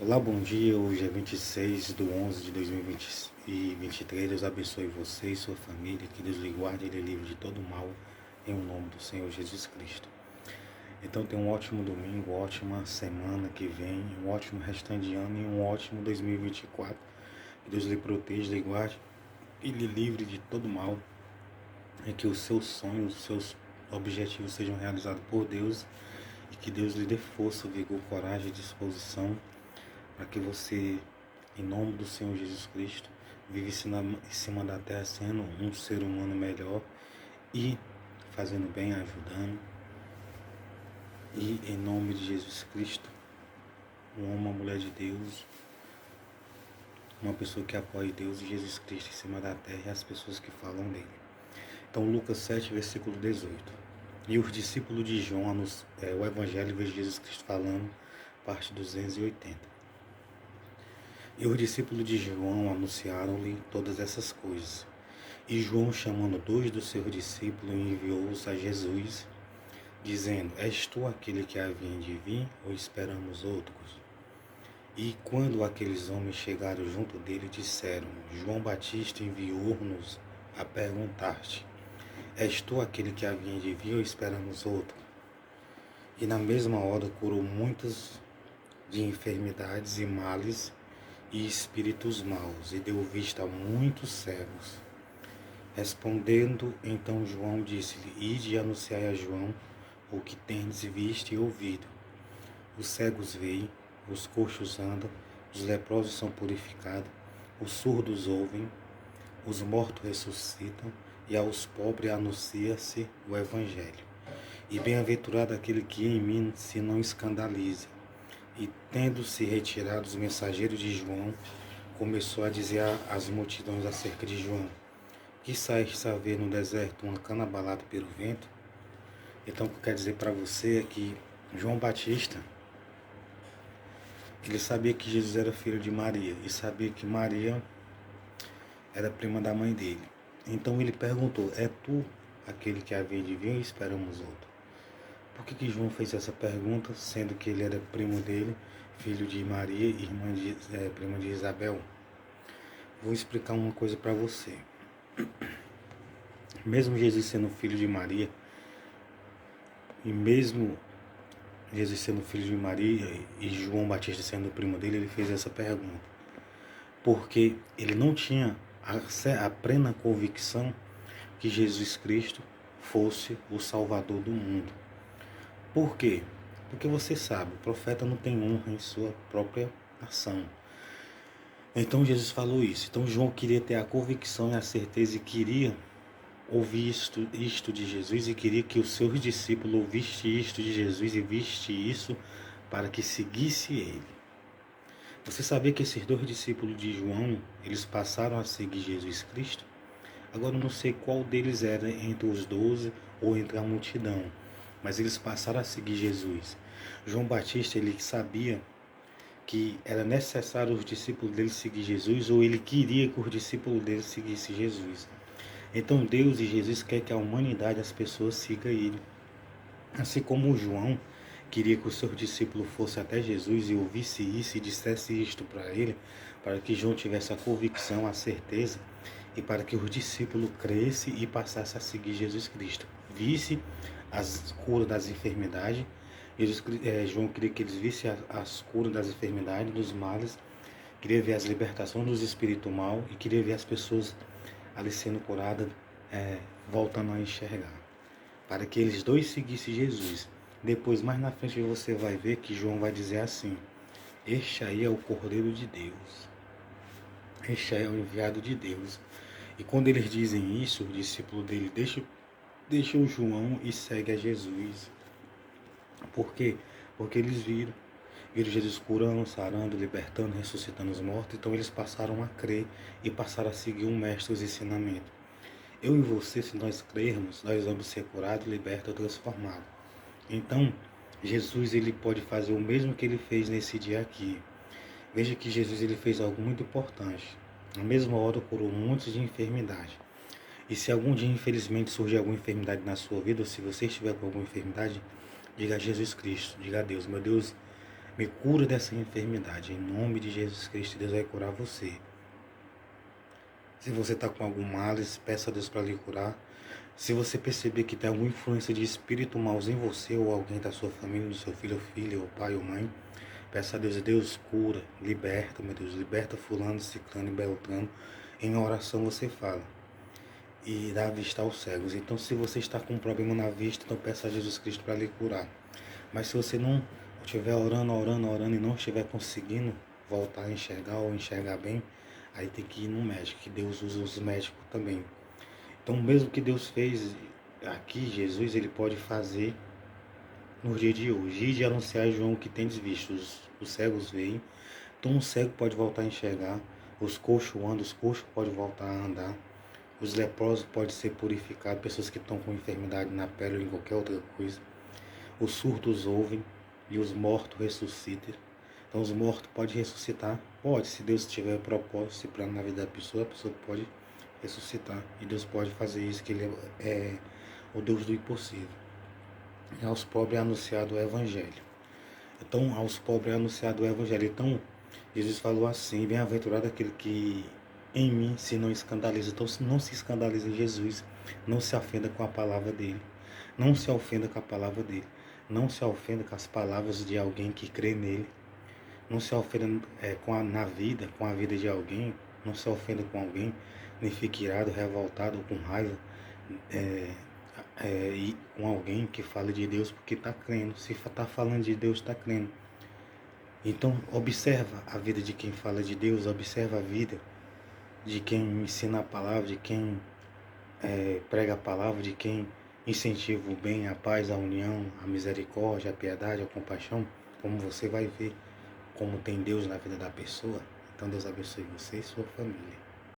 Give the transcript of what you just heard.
Olá, bom dia. Hoje é 26/11/2023. Deus abençoe você e sua família. Que Deus lhe guarde e lhe livre de todo mal, em nome do Senhor Jesus Cristo. Então, tenha um ótimo domingo, ótima semana que vem, um ótimo restante de ano e um ótimo 2024. Que Deus lhe proteja, lhe guarde e lhe livre de todo mal. E que os seus sonhos, os seus objetivos sejam realizados por Deus. E que Deus lhe dê força, vigor, coragem e disposição para que você, em nome do Senhor Jesus Cristo, vive em cima da terra sendo um ser humano melhor e fazendo bem, ajudando. E em nome de Jesus Cristo, um homem, uma mulher de Deus, uma pessoa que apoie Deus e Jesus Cristo em cima da terra e as pessoas que falam dele. Então, Lucas 7, versículo 18. E os discípulos de João, o Evangelho de Jesus Cristo falando, parte 280. E os discípulos de João anunciaram-lhe todas essas coisas. E João, chamando 2 dos seus discípulos, enviou-os a Jesus, dizendo: És tu aquele que havia de vir, ou esperamos outros? E quando aqueles homens chegaram junto dele, disseram: João Batista enviou-nos a perguntar-te: És tu aquele que havia de vir, ou esperamos outro? E na mesma hora curou muitas de enfermidades e males e espíritos maus, e deu vista a muitos cegos. Respondendo então João, disse-lhe: Ide e anunciai a João o que tendes visto e ouvido. Os cegos veem, os coxos andam, os leprosos são purificados, os surdos ouvem, os mortos ressuscitam, e aos pobres anuncia-se o Evangelho. E bem-aventurado aquele que em mim se não escandaliza. E tendo-se retirado os mensageiros de João, começou a dizer às multidões acerca de João: Que saíste a ver no deserto uma cana abalada pelo vento? Então, o que eu quero dizer para você é que João Batista, ele sabia que Jesus era filho de Maria e sabia que Maria era prima da mãe dele. Então ele perguntou: É tu aquele que havia de vir ou esperamos outro? Por que João fez essa pergunta, sendo que ele era primo dele, filho de Maria e prima de Isabel? Vou explicar uma coisa para você. Mesmo Jesus sendo filho de Maria, e mesmo Jesus sendo filho de Maria e João Batista sendo primo dele, ele fez essa pergunta. Porque ele não tinha a plena convicção que Jesus Cristo fosse o Salvador do mundo. Por quê? Porque você sabe, o profeta não tem honra em sua própria nação. Então Jesus falou isso. Então João queria ter a convicção e a certeza e queria ouvir isto de Jesus e queria que os seus discípulos ouvissem isto de Jesus e vissem isso para que seguisse ele. Você sabia que esses 2 discípulos de João, eles passaram a seguir Jesus Cristo? Agora eu não sei qual deles era entre os 12 ou entre a multidão, mas eles passaram a seguir Jesus. João Batista, ele sabia que era necessário os discípulos dele seguir Jesus, ou ele queria que os discípulos dele seguissem Jesus. Então Deus e Jesus quer que a humanidade, as pessoas sigam ele. Assim como João queria que os seus discípulos fossem até Jesus e ouvisse isso e dissesse isto para ele, para que João tivesse a convicção, a certeza, e para que os discípulos crescem e passassem a seguir Jesus Cristo. Visse as curas das enfermidades. João queria que eles vissem as curas das enfermidades, dos males, queria ver as libertações dos espíritos mal e queria ver as pessoas ali sendo curadas, voltando a enxergar, para que eles 2 seguissem Jesus. Depois, mais na frente, você vai ver que João vai dizer assim: Este aí é o Cordeiro de Deus, este aí é o enviado de Deus. E quando eles dizem isso, o discípulo dele deixa o João e segue a Jesus. Por quê? Porque eles viram Jesus curando, sarando, libertando, ressuscitando os mortos. Então eles passaram a crer e passaram a seguir um mestre, os ensinamentos. Eu e você, se nós crermos, nós vamos ser curados, libertos, transformados. Então, Jesus, ele pode fazer o mesmo que ele fez nesse dia aqui. Veja que Jesus, ele fez algo muito importante. Na mesma hora, curou muitos de enfermidade. E se algum dia, infelizmente, surgir alguma enfermidade na sua vida, ou se você estiver com alguma enfermidade, diga a Jesus Cristo, diga a Deus: Meu Deus, Me cura dessa enfermidade. Em nome de Jesus Cristo, Deus vai curar você. Se você está com algum males, peça a Deus para lhe curar. Se você perceber que tem alguma influência de espírito maus em você ou alguém da sua família, do seu filho ou filha, ou pai ou mãe, peça a Deus, Deus cura, liberta, meu Deus, liberta fulano, ciclano e beltrano. Em oração você fala e dá vista aos cegos. Então, se você está com um problema na vista, então peça a Jesus Cristo para lhe curar. Mas se você não estiver orando e não estiver conseguindo voltar a enxergar ou enxergar bem, aí tem que ir no médico, que Deus usa os médicos também. Então, mesmo que Deus fez aqui, Jesus, ele pode fazer no dia de hoje. E de anunciar a João que tem visto, os cegos veem, então um cego pode voltar a enxergar, os coxos andam, os coxos podem voltar a andar, os leprosos podem ser purificados, pessoas que estão com enfermidade na pele ou em qualquer outra coisa. Os surdos ouvem e os mortos ressuscitam. Então os mortos podem ressuscitar? Pode, se Deus tiver propósito e plano na vida da pessoa, a pessoa pode ressuscitar. E Deus pode fazer isso, que Ele é o Deus do impossível. E aos pobres é anunciado o Evangelho. Então, aos pobres é anunciado o Evangelho. Então, Jesus falou assim, bem-aventurado aquele que em mim se não escandaliza. Então, não se escandalize em Jesus, não se ofenda com a palavra dele. Não se ofenda com a palavra dele. Não se ofenda com as palavras de alguém que crê nele. Não se ofenda na vida, com a vida de alguém. Não se ofenda com alguém, nem fique irado, revoltado ou com raiva e com alguém que fala de Deus porque está crendo. Se está falando de Deus, está crendo. Então, observa a vida de quem fala de Deus, observa a vida de quem ensina a palavra, de quem prega a palavra, de quem incentiva o bem, a paz, a união, a misericórdia, a piedade, a compaixão, como você vai ver como tem Deus na vida da pessoa. Então Deus abençoe você e sua família.